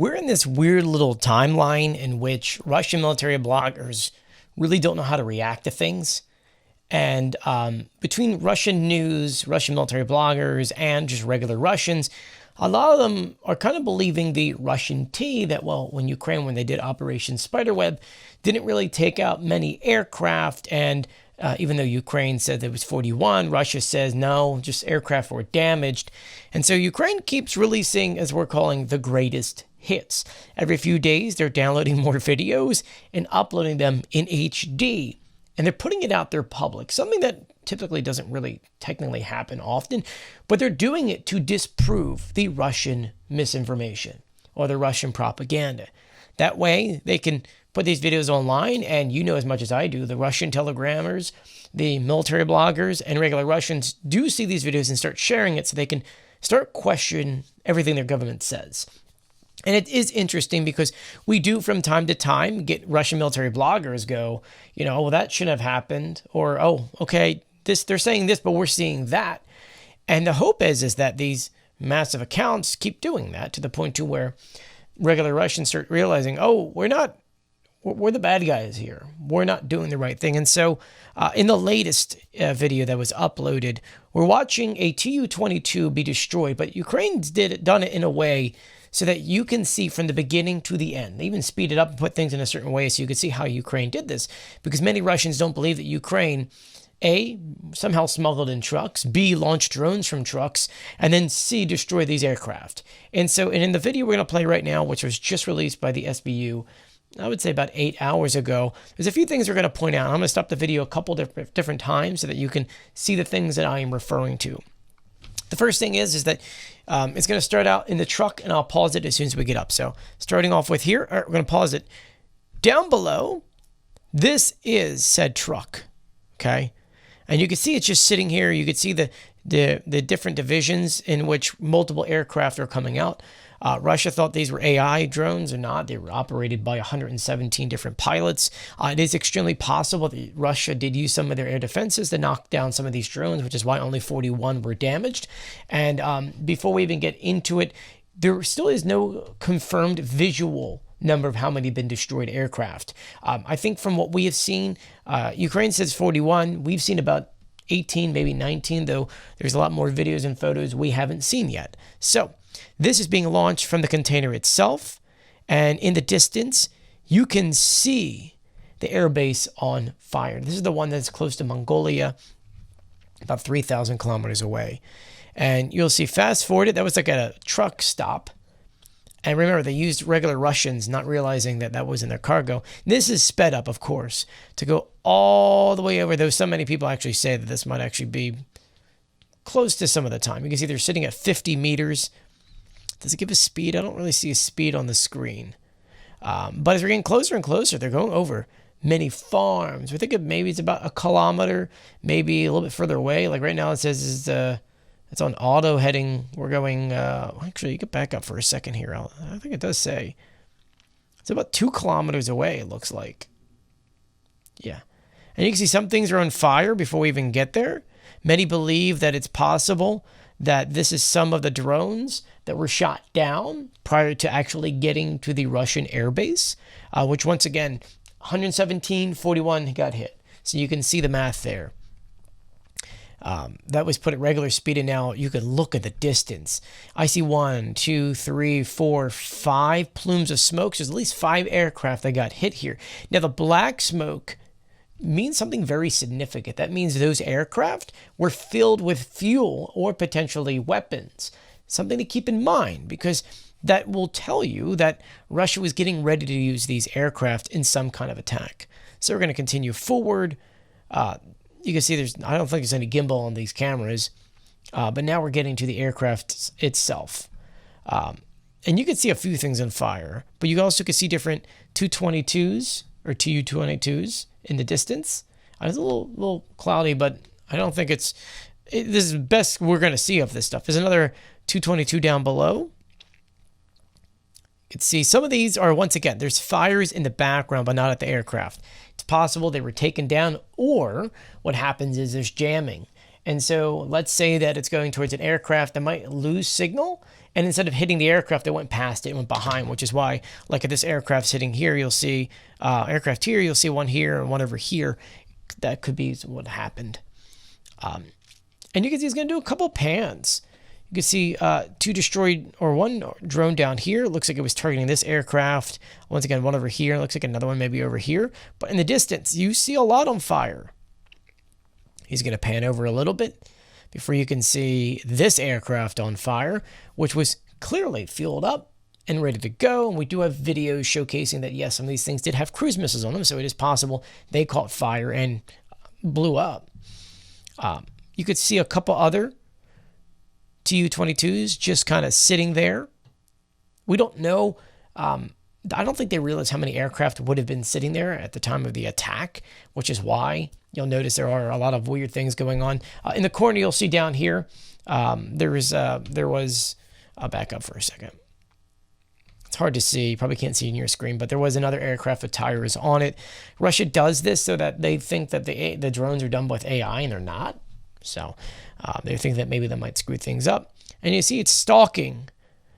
We're in this weird little timeline in which Russian military bloggers really don't know how to react to things. And between Russian news, Russian military bloggers, and just regular Russians, a lot of them are kind of believing the Russian tea that, well, when Ukraine, when they did Operation Spiderweb, didn't really take out many aircraft. And even though Ukraine said there was 41, Russia says no, just aircraft were damaged. And so Ukraine keeps releasing, as we're calling, the greatest hits. Every few days, they're downloading more videos and uploading them in HD. And they're putting it out there public, something that typically doesn't really technically happen often, but they're doing it to disprove the Russian misinformation or the Russian propaganda. That way, they can put these videos online, and you know as much as I do, the Russian telegrammers, the military bloggers, and regular Russians do see these videos and start sharing it so they can start questioning everything their government says. And it is interesting because we do from time to time get Russian military bloggers go, oh, well, that shouldn't have happened. Or, oh, okay, they're saying this, but we're seeing that. And the hope is that these massive accounts keep doing that to the point to where regular Russians start realizing, oh, we're the bad guys here. We're not doing the right thing. And so in the latest video that was uploaded, we're watching a Tu-22 be destroyed, but Ukraine's done it in a way so that you can see from the beginning to the end. They even speed it up and put things in a certain way so you can see how Ukraine did this, because many Russians don't believe that Ukraine, A, somehow smuggled in trucks, B, launched drones from trucks, and then C, destroyed these aircraft. And in the video we're going to play right now, which was just released by the SBU, I would say about 8 hours ago, there's a few things we're going to point out. I'm going to stop the video a couple different times so that you can see the things that I am referring to. The first thing is that it's going to start out in the truck, and I'll pause it as soon as we get up. So starting off with here, we're going to pause it. Down below, this is said truck, okay? And you can see it's just sitting here. You can see the different divisions in which multiple aircraft are coming out. Russia thought these were AI drones or not. They were operated by 117 different pilots. It is extremely possible that Russia did use some of their air defenses to knock down some of these drones, which is why only 41 were damaged. And before we even get into it, there still is no confirmed visual number of how many have been destroyed aircraft. I think from what we have seen, Ukraine says 41. We've seen about 18, maybe 19, though there's a lot more videos and photos we haven't seen yet. So this is being launched from the container itself, and in the distance, you can see the airbase on fire. This is the one that's close to Mongolia, about 3,000 kilometers away. And you'll see, fast forwarded, that was like a truck stop. And remember, they used regular Russians, not realizing that that was in their cargo. This is sped up, of course, to go all the way over, though so many people actually say that this might actually be close to some of the time. You can see they're sitting at 50 meters. Does it give a speed? I don't really see a speed on the screen. But as we're getting closer and closer, they're going over many farms. We're thinking maybe it's about a kilometer, maybe a little bit further away. Like right now it says it's on auto heading. We're going, actually, you can back up for a second here. I think it does say it's about 2 kilometers away, it looks like. Yeah. And you can see some things are on fire before we even get there. Many believe that it's possible that this is some of the drones that were shot down prior to actually getting to the Russian airbase, which once again, 117, 41 got hit. So you can see the math there. That was put at regular speed, and now you can look at the distance. I see 1, 2, 3, 4, 5 plumes of smoke. So there's at least 5 aircraft that got hit here. Now the black smoke means something very significant. That means those aircraft were filled with fuel or potentially weapons. Something to keep in mind, because that will tell you that Russia was getting ready to use these aircraft in some kind of attack. So we're going to continue forward. You can see I don't think there's any gimbal on these cameras, but now we're getting to the aircraft itself. And you can see a few things on fire, but you also can see different Tu-22s or Tu-22s in the distance. It's a little cloudy, but I don't think this is the best we're going to see of this stuff. There's another Tu-22 down below. You can see some of these are, once again, there's fires in the background, but not at the aircraft. It's possible they were taken down, or what happens is there's jamming. And so let's say that it's going towards an aircraft that might lose signal, And instead of hitting the aircraft, they went past it and went behind, which is why, like if this aircraft's hitting here, you'll see aircraft here, you'll see one here and one over here. That could be what happened. And you can see he's going to do a couple pans. You can see two destroyed, or one drone down here. Looks like it was targeting this aircraft. Once again, one over here. Looks like another one maybe over here. But in the distance, you see a lot on fire. He's going to pan over a little bit before you can see this aircraft on fire, which was clearly fueled up and ready to go. And we do have videos showcasing that, yes, some of these things did have cruise missiles on them, so it is possible they caught fire and blew up. You could see a couple other Tu-22s just kind of sitting there. We don't know. I don't think they realized how many aircraft would have been sitting there at the time of the attack, which is why you'll notice there are a lot of weird things going on. In the corner, you'll see down here, there was, I'll back up for a second. It's hard to see. You probably can't see in your screen, but there was another aircraft with tires on it. Russia does this so that they think that the drones are done with AI, and they're not. So they think that maybe that might screw things up. And you see it's stalking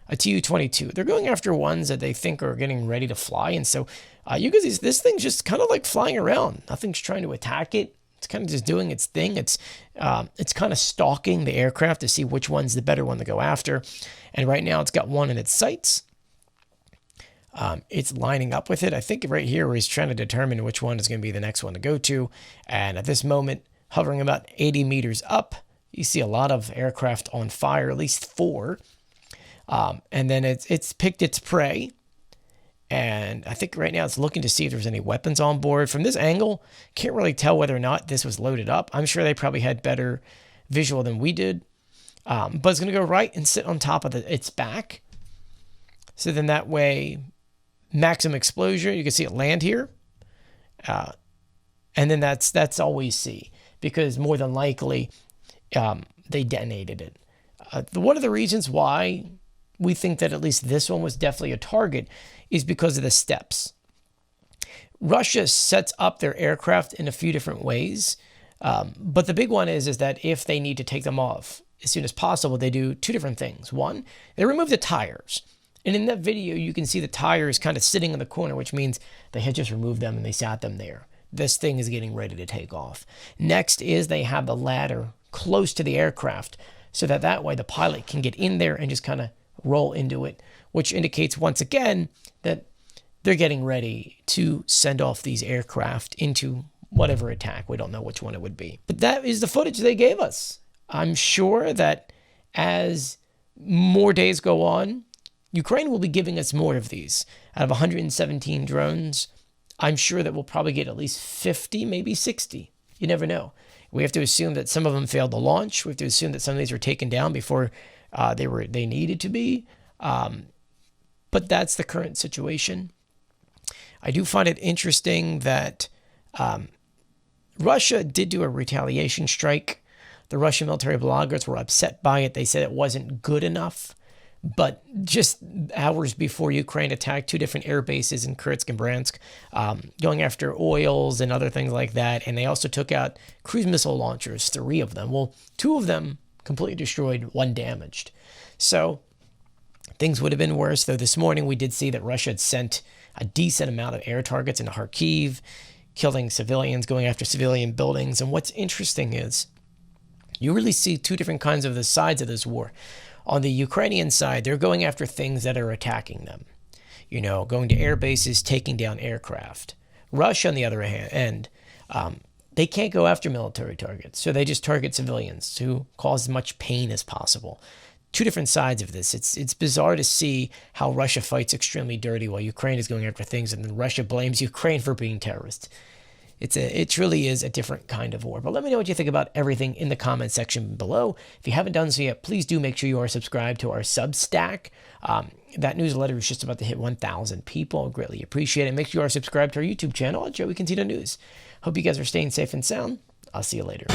a Tu-22. They're going after ones that they think are getting ready to fly. And so you can see this thing's just kind of like flying around. Nothing's trying to attack it. It's kind of just doing its thing. It's kind of stalking the aircraft to see which one's the better one to go after. And right now it's got one in its sights. It's lining up with it. I think right here where he's trying to determine which one is going to be the next one to go to. And at this moment, hovering about 80 meters up, you see a lot of aircraft on fire, at least 4. And then it's picked its prey. And I think right now it's looking to see if there's any weapons on board. From this angle, can't really tell whether or not this was loaded up. I'm sure they probably had better visual than we did. But it's going to go right and sit on top of its back. So then that way, maximum exposure, you can see it land here. And then that's all we see, because more than likely they detonated it. One of the reasons why we think that at least this one was definitely a target is because of the steps. Russia sets up their aircraft in a few different ways, but the big one is that if they need to take them off as soon as possible, they do 2 different things. One, they remove the tires. And in that video, you can see the tires kind of sitting in the corner, which means they had just removed them and they sat them there. This thing is getting ready to take off. Next is they have the ladder close to the aircraft so that way the pilot can get in there and just kind of roll into it, which indicates once again that they're getting ready to send off these aircraft into whatever attack. We don't know which one it would be. But that is the footage they gave us. I'm sure that as more days go on, Ukraine will be giving us more of these. Out of 117 drones, I'm sure that we'll probably get at least 50, maybe 60. You never know. We have to assume that some of them failed to launch. We have to assume that some of these were taken down before they needed to be. But that's the current situation. I do find it interesting that Russia did do a retaliation strike. The Russian military bloggers were upset by it. They said it wasn't good enough. But just hours before Ukraine attacked 2 different air bases in Kursk and Bryansk, going after oils and other things like that. And they also took out cruise missile launchers, 3 of them. Well, 2 of them completely destroyed, 1 damaged. So things would have been worse, though this morning we did see that Russia had sent a decent amount of air targets into Kharkiv, killing civilians, going after civilian buildings. And what's interesting is you really see 2 different kinds of the sides of this war. On the Ukrainian side, they're going after things that are attacking them. You know, going to air bases, taking down aircraft. Russia, on the other hand, they can't go after military targets, so they just target civilians to cause as much pain as possible. 2 different sides of this. It's bizarre to see how Russia fights extremely dirty while Ukraine is going after things, and then Russia blames Ukraine for being terrorists. It truly is a different kind of war. But let me know what you think about everything in the comment section below. If you haven't done so yet, please do make sure you are subscribed to our Substack. That newsletter is just about to hit 1,000 people. Greatly appreciate it. Make sure you are subscribed to our YouTube channel at Joey Contino News. Hope you guys are staying safe and sound. I'll see you later.